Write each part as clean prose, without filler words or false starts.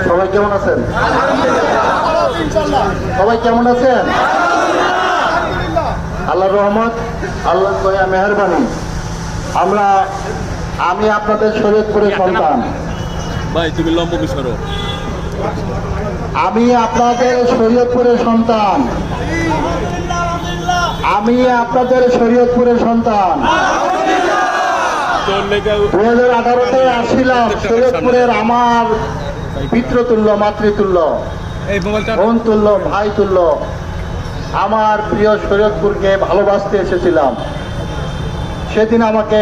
সবাই কেমন আছেন? সবাই কেমন আছেন? আল্লাহর রহমত, আল্লাহ দয়া মেহেরবানি। আমি আপনাদের শরীয়তপুরের সন্তান। ভাই তুমি লম্ব সরো। আমি আপনাদের শরীয়তপুরের সন্তান। আমি আপনাদের শরীয়তপুরের সন্তান। 2018-তে আসছিলাম শরীয়তপুরের আমার পিতৃতুল্য, মাতৃতুল্য, বোন তুল্য, ভাই তুল্য আমার প্রিয় শরীয়তপুরকে ভালোবাসতে এসেছিলাম। সেদিন আমাকে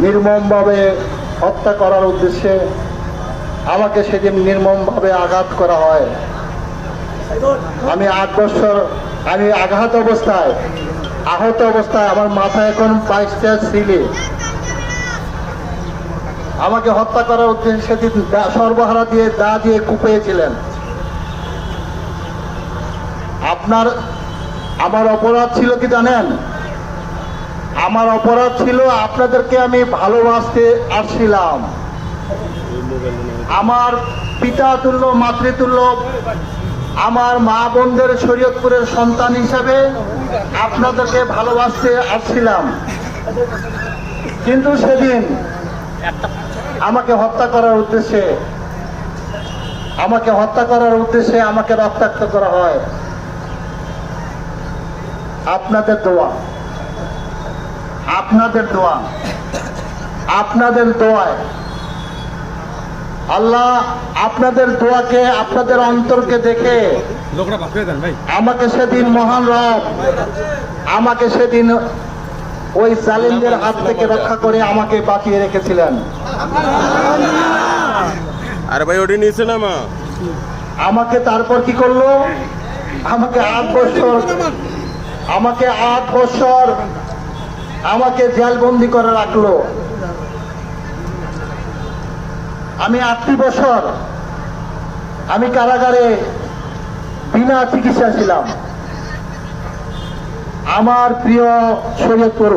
নির্মমভাবে হত্যা করার উদ্দেশ্যে আমাকে সেদিন নির্মমভাবে আঘাত করা হয়। আমি 8 বছর আহত অবস্থায় আমার মাথায় এখন 22টা সিলি। আমাকে হত্যা করার উদ্দেশ্যে সেদিন সর্বহারা দিয়ে দা দিয়ে কুপিয়েছিলেন। আমার অপরাধ ছিল কি জানেন? আমার অপরাধ ছিল আপনাদেরকে আমি ভালোবাসতে আসছিলাম। আমার পিতা তুল্য, মাতৃতুল্য, আমার মা বোনদের শরীয়তপুরের সন্তান হিসাবে আপনাদেরকে ভালোবাসতে আসছিলাম। কিন্তু সেদিন আমাকে হত্যা করার উদ্দেশ্যে আমাকে রক্তাক্ত করা হয়। আপনাদের দোয়ায় আল্লাহ আপনাদের দোয়াকে, আপনাদের অন্তরকে দেখে আমাকে সেদিন মহান রব আমাকে সেদিন ওই জালিমদের হাত থেকে রক্ষা করে আমাকে বাঁচিয়ে রেখেছিলেন। আরে ভাই ওটি নিচে নামা। আমাকে তারপর কি করলো? আমাকে 8 বছর আমাকে জেলবন্দি করে রাখলো। আমি 8টি বছর আমি কারাগারে বিনা চিকিৎসা ছিলাম। আমার প্রিয় শরীয়তপুর,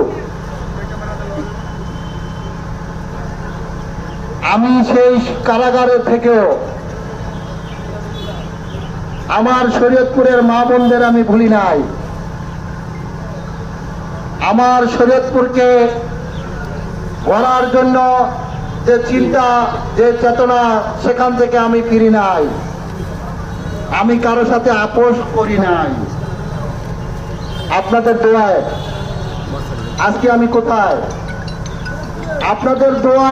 আমি সেই কারাগারে থেকেও আমার শরীয়তপুরের মা বোনদের আমি ভুলি নাই। আমার শরীয়তপুরকে গড়ার জন্য যে চিন্তা, যে চেতনা, সেখান থেকে আমি ফিরি নাই। আমি কারো সাথে আপোষ করি নাই। আপনাদের দোয়ায় আজকে আমি কোথায়? আপনাদের দোয়া